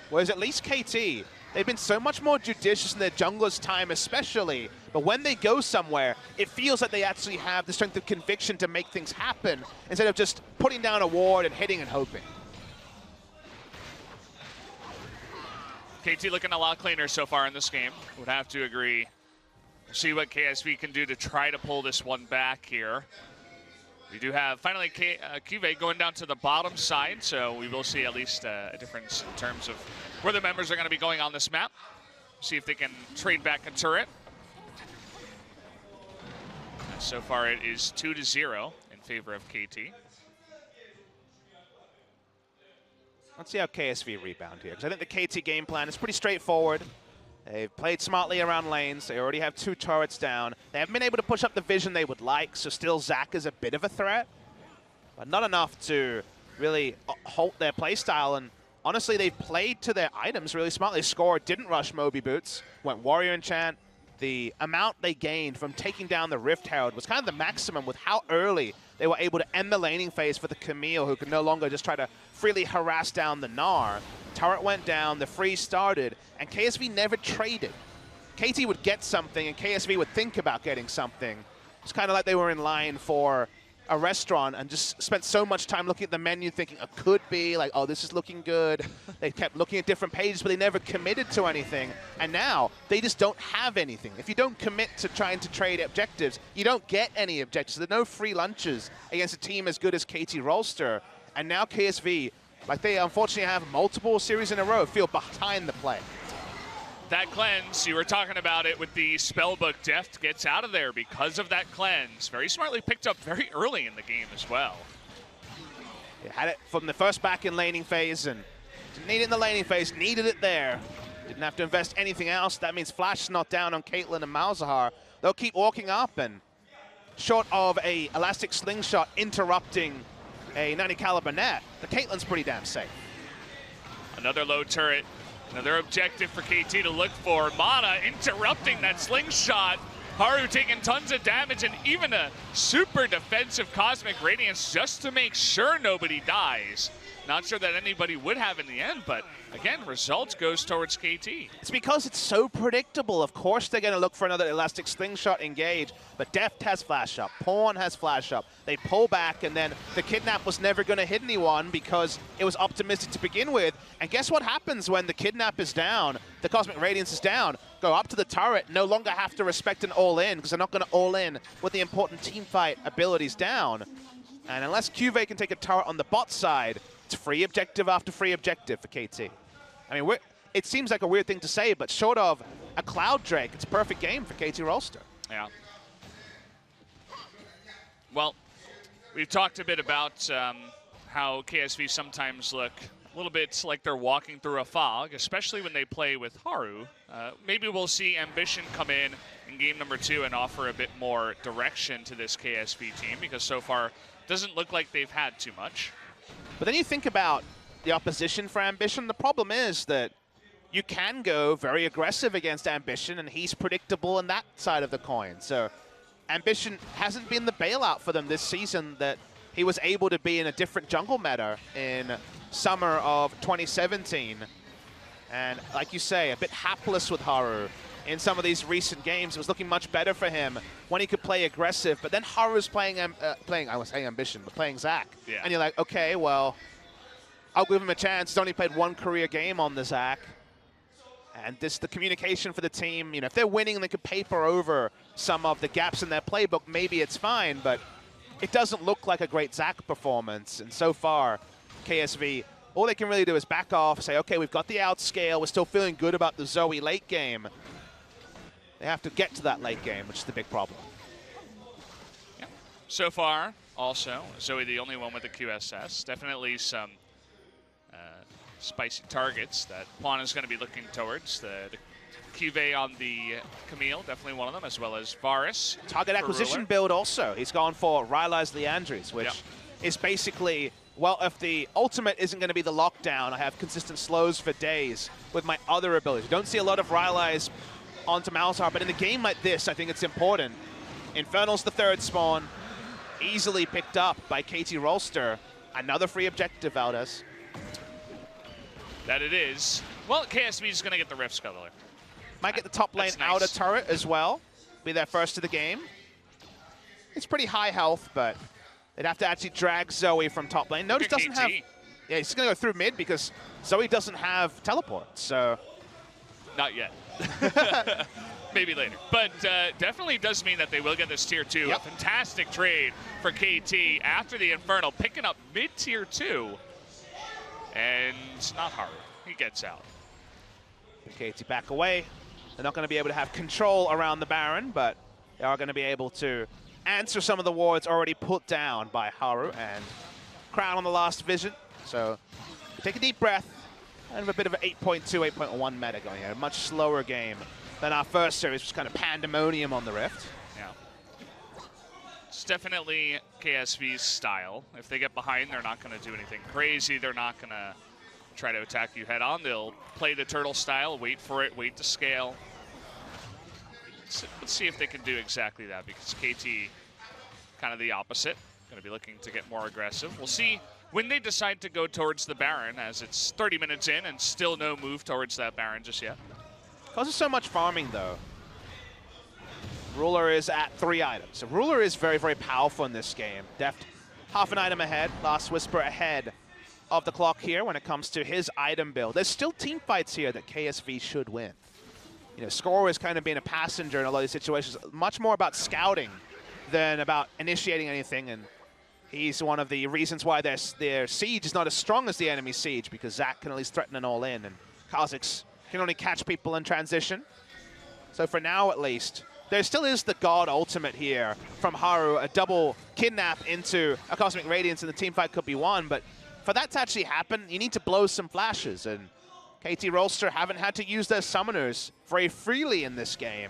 Whereas at least KT, they've been so much more judicious in their jungler's time especially. But when they go somewhere, it feels like they actually have the strength of conviction to make things happen instead of just putting down a ward and hitting and hoping. KT looking a lot cleaner so far in this game. Would have to agree. See what KSV can do to try to pull this one back here. We do have finally KSV going down to the bottom side, so we will see at least a difference in terms of where the members are going to be going on this map. See if they can trade back a turret. So far it is 2-0 in favor of KT. Let's see how KSV rebound here, because I think the KT game plan is pretty straightforward. They've played smartly around lanes. They already have 2 turrets down. They haven't been able to push up the vision they would like, so still Zac is a bit of a threat, but not enough to really halt their playstyle. And honestly, they've played to their items really smartly. Score didn't rush Moby Boots, went Warrior Enchant. The amount they gained from taking down the Rift Herald was kind of the maximum with how early they were able to end the laning phase for the Camille, who could no longer just try to freely harass down the Gnar. Turret went down, the freeze started, and KSV never traded. KT would get something, and KSV would think about getting something. It's kind of like they were in line for a restaurant and just spent so much time looking at the menu thinking it could be, like, oh, this is looking good. They kept looking at different pages, but they never committed to anything. And now, they just don't have anything. If you don't commit to trying to trade objectives, you don't get any objectives. There are no free lunches against a team as good as KT Rolster. And now KSV, like they unfortunately have multiple series in a row, feel behind the play. That cleanse, you were talking about it with the spellbook. Deft gets out of there because of that cleanse. Very smartly picked up very early in the game as well. They had it from the first back in laning phase and didn't need it in the laning phase, needed it there. Didn't have to invest anything else. That means Flash's not down on Caitlyn and Malzahar. They'll keep walking up, and short of a elastic slingshot interrupting a 90 caliber net, the Caitlyn's pretty damn safe. Another low turret. Another objective for KT to look for. Mana interrupting that slingshot. Haru taking tons of damage and even a super defensive Cosmic Radiance just to make sure nobody dies. Not sure that anybody would have in the end, but again, results goes towards KT. It's because it's so predictable. Of course they're going to look for another elastic slingshot engage, but Deft has flash up, Pawn has flash up. They pull back, and then the Kidnap was never going to hit anyone because it was optimistic to begin with. And guess what happens when the Kidnap is down, the Cosmic Radiance is down? Go up to the turret, no longer have to respect an all-in because they're not going to all-in with the important teamfight abilities down. And unless KSV can take a turret on the bot side, it's free objective after free objective for KT. I mean, it seems like a weird thing to say, but short of a Cloud Drake, it's a perfect game for KT Rolster. Yeah. Well, we've talked a bit about how KSV sometimes look a little bit like they're walking through a fog, especially when they play with Haru. Maybe we'll see Ambition come in game number 2 and offer a bit more direction to this KSV team, because so far it doesn't look like they've had too much. But then you think about the opposition for Ambition. The problem is that you can go very aggressive against Ambition, and he's predictable on that side of the coin. So Ambition hasn't been the bailout for them this season that he was able to be in a different jungle meta in summer of 2017. And like you say, a bit hapless with Haru in some of these recent games. It was looking much better for him when he could play aggressive, but then Haru's playing I was saying Ambition, but playing Zac. Yeah. And you're like, okay, well, I'll give him a chance. He's only played 1 career game on the Zac. And the communication for the team, you know, if they're winning, they could paper over some of the gaps in their playbook, maybe it's fine, but it doesn't look like a great Zac performance. And so far, KSV, all they can really do is back off, say, okay, we've got the outscale. We're still feeling good about the Zoe late game. They have to get to that late game, which is the big problem. Yeah. So far, also, Zoe the only one with the QSS. Definitely some spicy targets that Juan is going to be looking towards. The QV on the Camille, definitely one of them, as well as Varus. Target acquisition build also. He's gone for Rylai's Leandries, which is basically, well, if the ultimate isn't going to be the lockdown, I have consistent slows for days with my other abilities. You don't see a lot of Rylai's onto Malzahar, but in a game like this, I think it's important. Infernal's the third spawn, easily picked up by KT Rolster. Another free objective, Valdez. That it is. Well, KSV is going to get the Rift Scuttler. Might get the top lane outer turret as well. Be their first of the game. It's pretty high health, but they'd have to actually drag Zoe from top lane. Notice doesn't have... Yeah, he's going to go through mid because Zoe doesn't have teleport, so... Not yet. Maybe later. But definitely does mean that they will get this tier 2. A fantastic trade for KT after the Infernal, picking up mid-tier 2. And not Haru. He gets out. KT back away. They're not going to be able to have control around the Baron, but they are going to be able to answer some of the wards already put down by Haru and Crown on the last vision. So take a deep breath and a bit of an 8.2, 8.1 meta going here. A much slower game than our first series, which was kind of pandemonium on the Rift. Yeah. It's definitely KSV's style. If they get behind, they're not going to do anything crazy. They're not going to try to attack you head on. They'll play the turtle style, wait for it, wait to scale. Let's see if they can do exactly that, because KT kind of the opposite. Going to be looking to get more aggressive. We'll see when they decide to go towards the Baron, as it's 30 minutes in and still no move towards that Baron just yet. Causes so much farming, though. Ruler is at 3 items. So Ruler is very, very powerful in this game. Deft half an item ahead, Last Whisper ahead of the clock here when it comes to his item build. There's still team fights here that KSV should win. You know, Score is kind of being a passenger in a lot of these situations, much more about scouting than about initiating anything, and he's one of the reasons why their siege is not as strong as the enemy siege, because Zac can at least threaten an all-in, and Kha'Zix can only catch people in transition. So for now, at least, there still is the God ultimate here from Haru, a double kidnap into a Cosmic Radiance, and the team fight could be won, but for that to actually happen, you need to blow some flashes, and KT Rolster haven't had to use their summoners very freely in this game.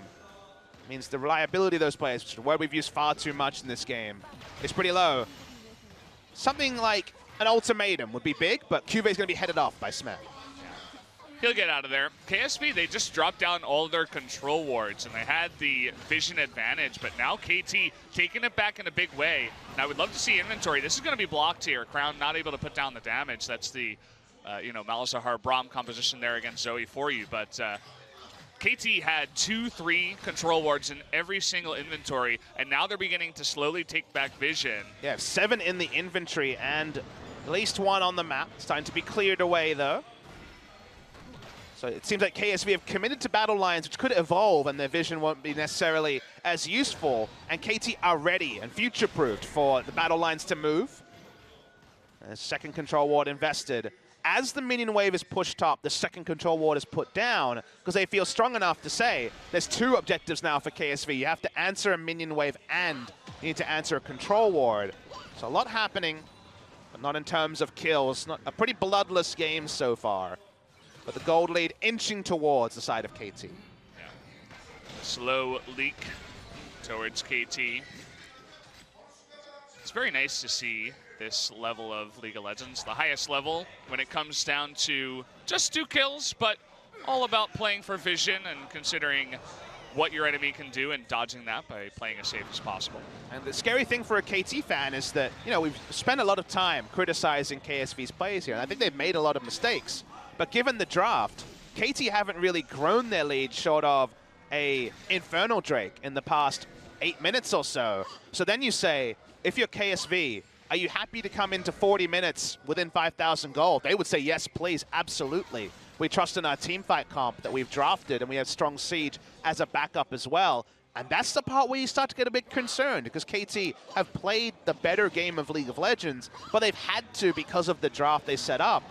It means the reliability of those players, which is a word we've used far too much in this game, is pretty low. Something like an ultimatum would be big, but QV is going to be headed off by Smith. He'll get out of there. KSV, they just dropped down all their control wards, and they had the vision advantage, but now KT taking it back in a big way. And I would love to see inventory. This is going to be blocked here. Crown not able to put down the damage. That's the, Malzahar Braum composition there against Zoe for you. But KT had 2-3 control wards in every single inventory, and now they're beginning to slowly take back vision. Yeah, 7 in the inventory and at least 1 on the map. It's time to be cleared away, though. So it seems like KSV have committed to battle lines, which could evolve, and their vision won't be necessarily as useful. And KT are ready and future-proofed for the battle lines to move. And second control ward invested. As the minion wave is pushed up, the second control ward is put down because they feel strong enough to say there's 2 objectives now for KSV. You have to answer a minion wave and you need to answer a control ward. So a lot happening, but not in terms of kills. Not a pretty bloodless game so far. But the gold lead inching towards the side of KT. Yeah. Slow leak towards KT. It's very nice to see this level of League of Legends, the highest level when it comes down to just 2 kills, but all about playing for vision and considering what your enemy can do and dodging that by playing as safe as possible. And the scary thing for a KT fan is that, we've spent a lot of time criticizing KSV's plays here, and I think they've made a lot of mistakes. But given the draft, KT haven't really grown their lead short of a Infernal Drake in the past 8 minutes or so. So then you say, if you're KSV, are you happy to come into 40 minutes within 5,000 gold? They would say, yes, please, absolutely. We trust in our teamfight comp that we've drafted, and we have strong siege as a backup as well. And that's the part where you start to get a bit concerned, because KT have played the better game of League of Legends, but they've had to because of the draft they set up.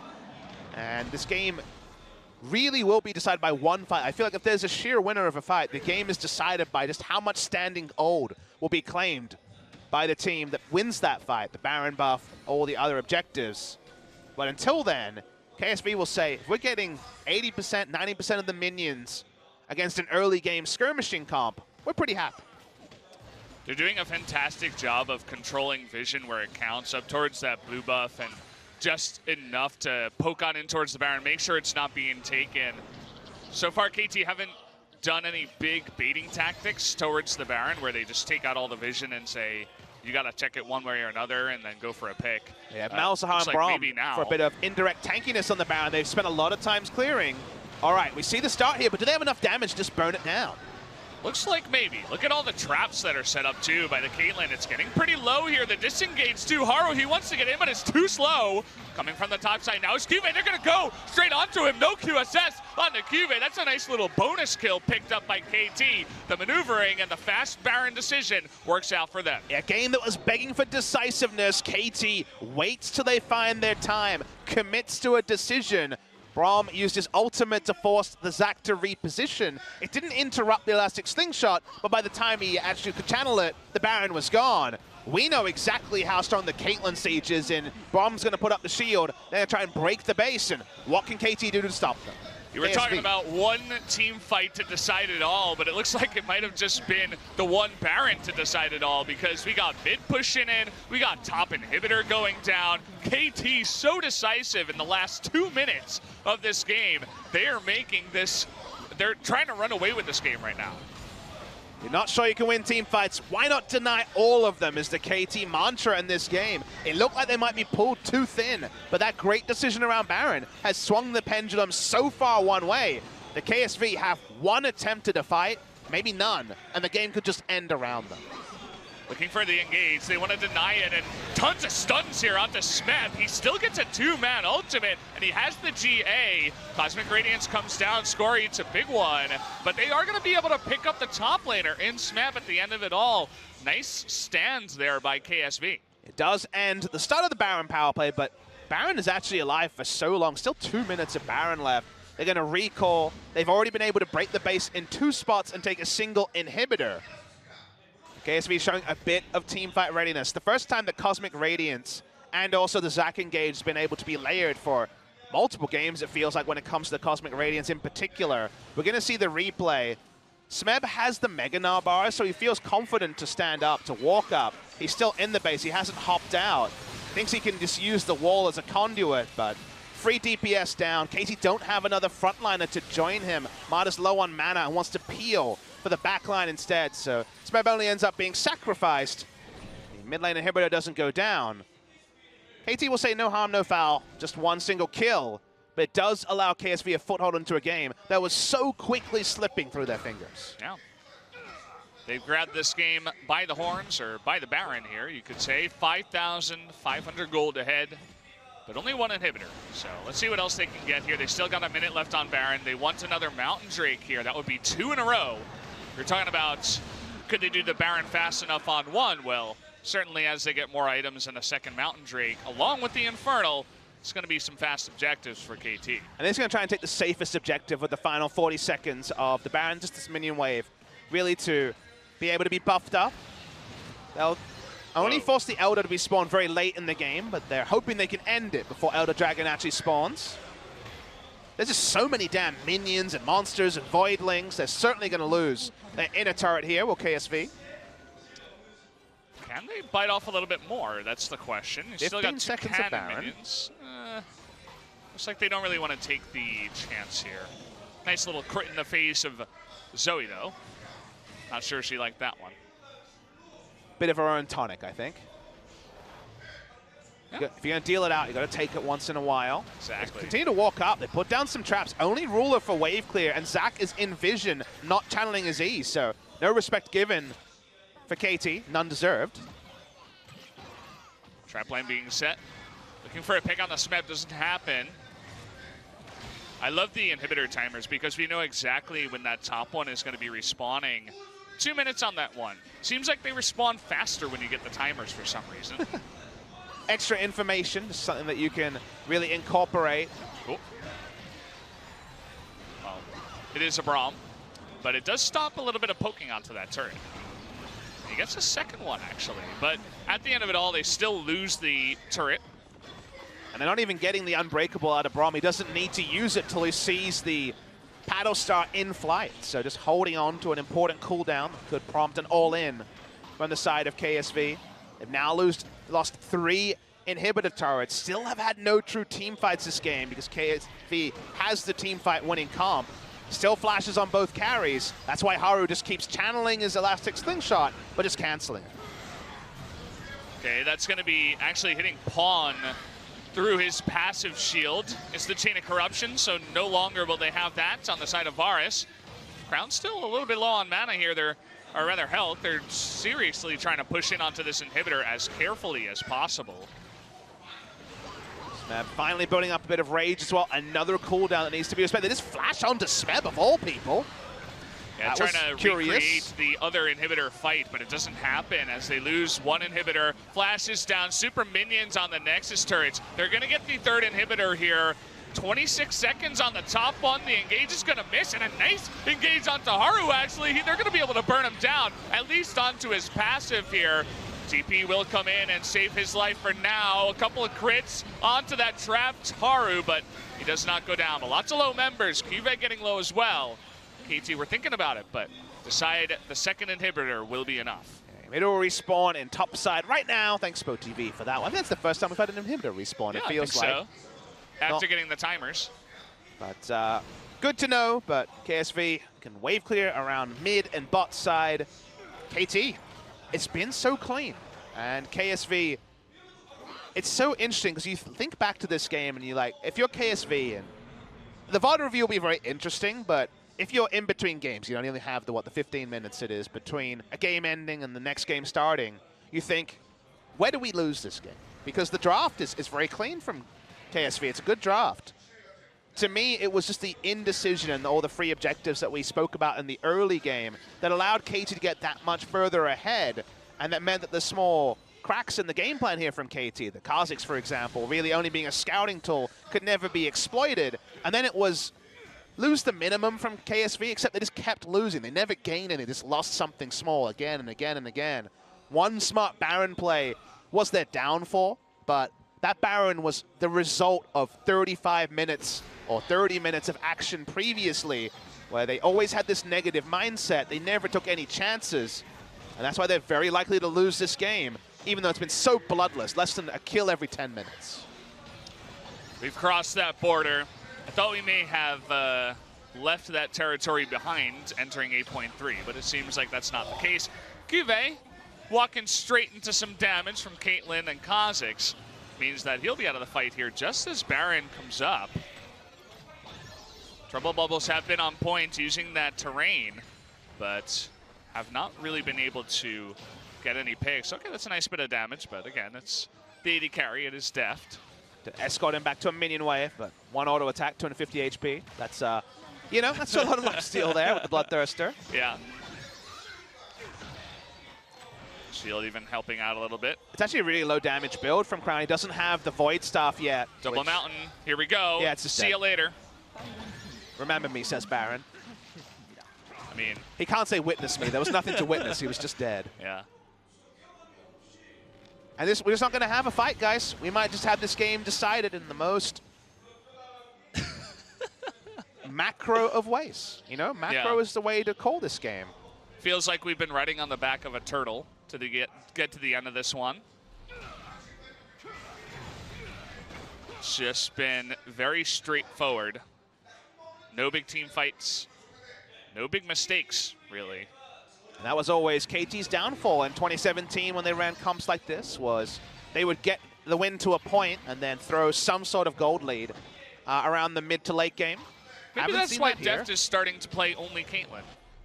And this game really will be decided by one fight. I feel like if there's a sheer winner of a fight, the game is decided by just how much standing gold will be claimed by the team that wins that fight, the Baron buff, all the other objectives. But until then, KSV will say, if we're getting 80%, 90% of the minions against an early game skirmishing comp, we're pretty happy. They're doing a fantastic job of controlling vision where it counts up towards that blue buff and just enough to poke on in towards the Baron, make sure it's not being taken. So far, KT haven't done any big baiting tactics towards the Baron where they just take out all the vision and say, you got to check it one way or another and then go for a pick. Yeah, Malzahar and Braum for a bit of indirect tankiness on the Baron. They've spent a lot of times clearing. All right, we see the start here, but do they have enough damage to just burn it down? Looks like maybe. Look at all the traps that are set up, too, by the Caitlyn. It's getting pretty low here. The disengage, too. Haru, he wants to get in, but it's too slow. Coming from the top side now is Cube. They're going to go straight onto him. No QSS on the Cube. That's a nice little bonus kill picked up by KT. The maneuvering and the fast Baron decision works out for them. A game that was begging for decisiveness. KT waits till they find their time, commits to a decision. Braum used his ultimate to force the Zac to reposition. It didn't interrupt the elastic slingshot, but by the time he actually could channel it, the Baron was gone. We know exactly how strong the Caitlyn siege is in. Braum's going to put up the shield. They're going to try and break the base, and what can KT do to stop them? You were talking about one team fight to decide it all, but it looks like it might have just been the one Baron to decide it all, because we got mid pushing in, we got top inhibitor going down. KT so decisive in the last 2 minutes of this game. They are making this, they're trying to run away with this game right now. You're not sure you can win team fights. Why not deny all of them is the KT mantra in this game. It looked like they might be pulled too thin, but that great decision around Baron has swung the pendulum so far one way. The KSV have one attempt to fight, maybe none, and the game could just end around them. Looking for the engage, they want to deny it, and tons of stuns here onto Smeb. He still gets a 2-man ultimate, and he has the GA. Cosmic Radiance comes down, Score eats a big one, but they are going to be able to pick up the top laner in Smeb at the end of it all. Nice stands there by KSV. It does end the start of the Baron power play, but Baron is actually alive for so long. Still 2 minutes of Baron left. They're going to recall. They've already been able to break the base in 2 spots and take a single inhibitor. KSV showing a bit of teamfight readiness. The first time the Cosmic Radiance and also the Zac engage has been able to be layered for multiple games, it feels like, when it comes to the Cosmic Radiance in particular. We're going to see the replay. Smeb has the Mega Gnar bar, so he feels confident to stand up, to walk up. He's still in the base. He hasn't hopped out. Thinks he can just use the wall as a conduit, but free DPS down. KT don't have another frontliner to join him. Marta's low on mana and wants to peel for the backline instead, so Smeb only ends up being sacrificed. The mid lane inhibitor doesn't go down. KT will say no harm, no foul, just one single kill, but it does allow KSV a foothold into a game that was so quickly slipping through their fingers. Yeah. They've grabbed this game by the horns, or by the Baron here, you could say. 5,500 gold ahead, but only one inhibitor. So let's see what else they can get here. They still got a minute left on Baron. They want another Mountain Drake here. That would be 2 in a row. You're talking about, could they do the Baron fast enough on one? Well, certainly as they get more items and a second Mountain Drake, along with the Infernal, it's going to be some fast objectives for KT. And they're going to try and take the safest objective with the final 40 seconds of the Baron, just this minion wave, really to be able to be buffed up. They'll only force the Elder to be spawned very late in the game, but they're hoping they can end it before Elder Dragon actually spawns. There's just so many damn minions and monsters and voidlings. They're certainly going to lose their inner turret here, will KSV. Can they bite off a little bit more? That's the question. You still got 2 cannon minions. Looks like they don't really want to take the chance here. Nice little crit in the face of Zoe, though. Not sure she liked that one. Bit of her own tonic, I think. Yeah. If you're going to deal it out, you got to take it once in a while. Exactly. They continue to walk up. They put down some traps. Only ruler for wave clear, and Zac is in vision, not channeling his E. So no respect given for KT, none deserved. Trap lane being set. Looking for a pick on the Smeb, doesn't happen. I love the inhibitor timers because we know exactly when that top one is going to be respawning. 2 minutes on that one. Seems like they respond faster when you get the timers for some reason. Extra information is something that you can really incorporate. Cool. Well, it is a Braum, but it does stop a little bit of poking onto that turret. He gets a second one, actually, but at the end of it all, they still lose the turret. And they're not even getting the Unbreakable out of Braum. He doesn't need to use it till he sees the Paddle Star in flight. So just holding on to an important cooldown could prompt an all-in from the side of KSV. They've now lost 3 inhibitor turrets. Still have had no true team fights this game because KSV has the team fight winning comp. Still flashes on both carries. That's why Haru just keeps channeling his Elastic Slingshot, but just canceling. Okay, that's going to be actually hitting Pawn through his passive shield. It's the Chain of Corruption, so no longer will they have that on the side of Varus. Crown's still a little bit low on mana here, or rather health. They're seriously trying to push in onto this inhibitor as carefully as possible. Smeb finally building up a bit of rage as well. Another cooldown that needs to be respected. They just flash onto Smeb of all people. Yeah, trying to recreate the other inhibitor fight, but it doesn't happen as they lose one inhibitor. Flashes down, super minions on the Nexus turrets. They're going to get the third inhibitor here. 26 seconds on the top one. The engage is going to miss, and a nice engage onto Haru, actually. They're going to be able to burn him down, at least onto his passive here. TP will come in and save his life for now. A couple of crits onto that trapped Haru, but he does not go down. But lots of low members. KSV getting low as well. KT were thinking about it, but decide the second inhibitor will be enough. It will respawn in top side right now. Thanks, SpoTV, for that one. I think that's the first time we've had an inhibitor respawn, Yeah, it feels like. So. After getting the timers. But good to know, but KSV can wave clear around mid and bot side. KT, it's been so clean. And KSV, it's so interesting because you think back to this game and you're like, if you're KSV, and the VOD review will be very interesting, but if you're in between games, you only have the 15 minutes it is between a game ending and the next game starting, you think, where do we lose this game? Because the draft is very clean from KSV. It's a good draft. To me, it was just the indecision and all the free objectives that we spoke about in the early game that allowed KT to get that much further ahead, and that meant that the small cracks in the game plan here from KT, the Kha'Zix, for example, really only being a scouting tool, could never be exploited. And then it was lose the minimum from KSV, except they just kept losing. They never gained any. They just lost something small again and again and again. One smart Baron play was their downfall, but that Baron was the result of 35 minutes or 30 minutes of action previously, where they always had this negative mindset. They never took any chances, and that's why they're very likely to lose this game, even though it's been so bloodless, less than a kill every 10 minutes. We've crossed that border. I thought we may have left that territory behind entering 8.3, but it seems like that's not the case. KSV walking straight into some damage from Caitlyn and Kha'Zix means that he'll be out of the fight here just as Baron comes up. Trouble Bubbles have been on point using that terrain, but have not really been able to get any picks. Okay, that's a nice bit of damage, but again, it's the AD carry. It is deft. To escort him back to a minion wave, but one auto attack, 250 HP. That's, you know, that's a lot of lifesteal there with the Bloodthirster. Yeah. Shield even helping out a little bit. It's actually a really low damage build from Crown. He doesn't have the Void Staff yet. Double Mountain, here we go. Yeah, it's just See you later. Remember me, says Baron. I mean, he can't say witness me. There was nothing to witness. He was just dead. Yeah. And we're just not going to have a fight, guys. We might just have this game decided in the most macro of ways. You know, macro is the way to call this game. Feels like we've been riding on the back of a turtle to get to the end of this one. It's just been very straightforward. No big team fights. No big mistakes, really. And that was always KT's downfall in 2017 when they ran comps like this, was they would get the win to a point and then throw some sort of gold lead around the mid to late game. Maybe that's why Deft is starting to play only Caitlyn.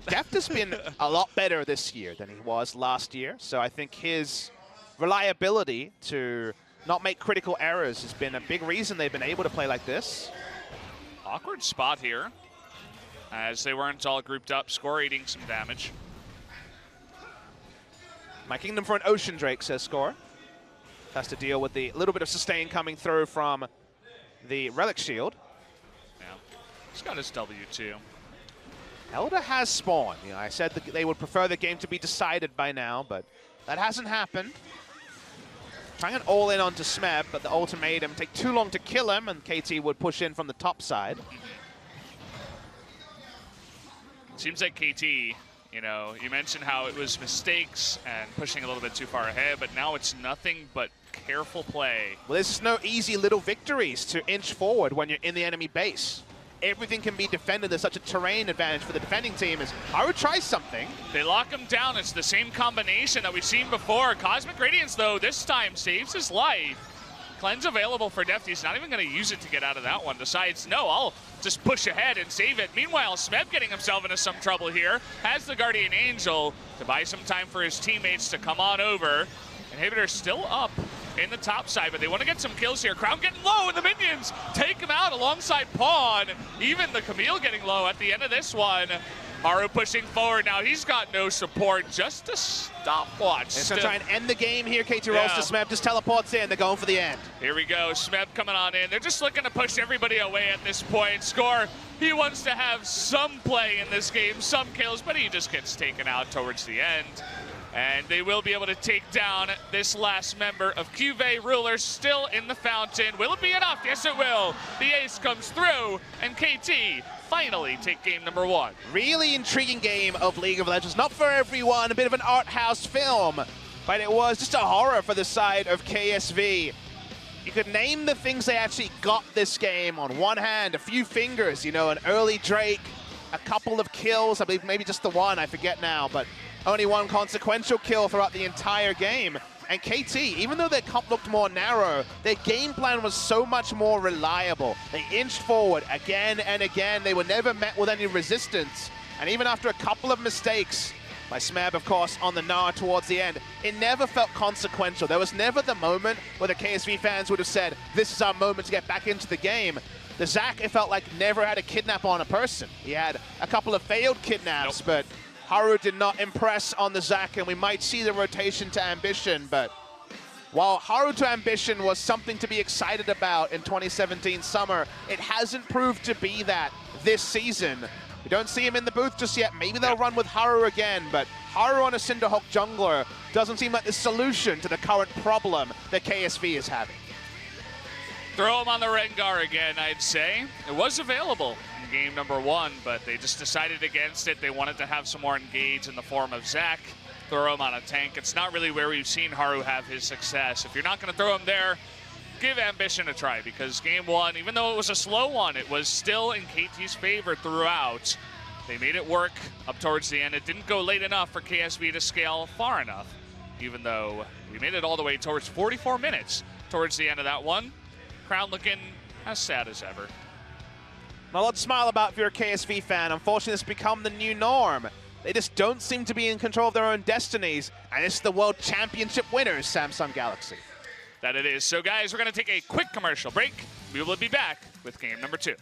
Deft has been a lot better this year than he was last year, so I think his reliability to not make critical errors has been a big reason they've been able to play like this. Awkward spot here, as they weren't all grouped up, score eating some damage. My kingdom for an Ocean Drake, says Score. Has to deal with the little bit of sustain coming through from the Relic Shield. Yeah, he's got his W too. Elder has Spawn. You know, I said that they would prefer the game to be decided by now, but that hasn't happened. Trying an all-in onto Smeb, but the ultimatum take too long to kill him, and KT would push in from the top side. Seems like KT, you know, you mentioned how it was mistakes and pushing a little bit too far ahead, but now it's nothing but careful play. Well, there's no easy little victories to inch forward when you're in the enemy base. Everything can be defended. There's such a terrain advantage for the defending team as Haru tries something. They lock him down. It's the same combination that we've seen before. Cosmic Radiance, though, this time saves his life. Cleanse available for Defty. He's not even going to use it to get out of that one. Decides, no, I'll just push ahead and save it. Meanwhile, Smeb getting himself into some trouble here. Has the Guardian Angel to buy some time for his teammates to come on over. Inhibitor still up in the top side, but they want to get some kills here. Crown getting low, and the minions take him out alongside Pawn. Even the Camille getting low at the end of this one. Haru pushing forward. Now he's got no support, just a stopwatch. They're going to try and end the game here. KT Rolster Smeb just teleports in. They're going for the end. Here we go. Smeb coming on in. They're just looking to push everybody away at this point. Score, he wants to have some play in this game, some kills, but he just gets taken out towards the end. And they will be able to take down this last member of QV. Ruler still in the fountain. Will it be enough? Yes, it will. The ace comes through, and KT finally take game number 1. Really intriguing game of League of Legends. Not for everyone, a bit of an art house film, but it was just a horror for the side of KSV. You could name the things they actually got this game on one hand, a few fingers, you know, an early Drake, a couple of kills, I believe maybe just the one, I forget now, but only one consequential kill throughout the entire game. And KT, even though their comp looked more narrow, their game plan was so much more reliable. They inched forward again and again. They were never met with any resistance. And even after a couple of mistakes, by Smeb, of course, on the Gnar towards the end, it never felt consequential. There was never the moment where the KSV fans would have said, this is our moment to get back into the game. The Zac, it felt like, never had a kidnap on a person. He had a couple of failed kidnaps, but Haru did not impress on the Zac, and we might see the rotation to Ambition, but while Haru to Ambition was something to be excited about in 2017 summer, it hasn't proved to be that this season. We don't see him in the booth just yet. Maybe they'll run with Haru again, but Haru on a Cinderhawk jungler doesn't seem like the solution to the current problem that KSV is having. Throw him on the Rengar again, I'd say. It was available in game number 1, but they just decided against it. They wanted to have some more engage in the form of Zac. Throw him on a tank. It's not really where we've seen Haru have his success. If you're not going to throw him there, give Ambition a try, because game 1, even though it was a slow one, it was still in KT's favor throughout. They made it work up towards the end. It didn't go late enough for KSV to scale far enough, even though we made it all the way towards 44 minutes towards the end of that one. Crown looking as sad as ever. Not a lot to smile about if you're a KSV fan. Unfortunately, it's become the new norm. They just don't seem to be in control of their own destinies, and it's the World Championship winners, Samsung Galaxy. That it is. So guys, we're going to take a quick commercial break. We will be back with game number 2.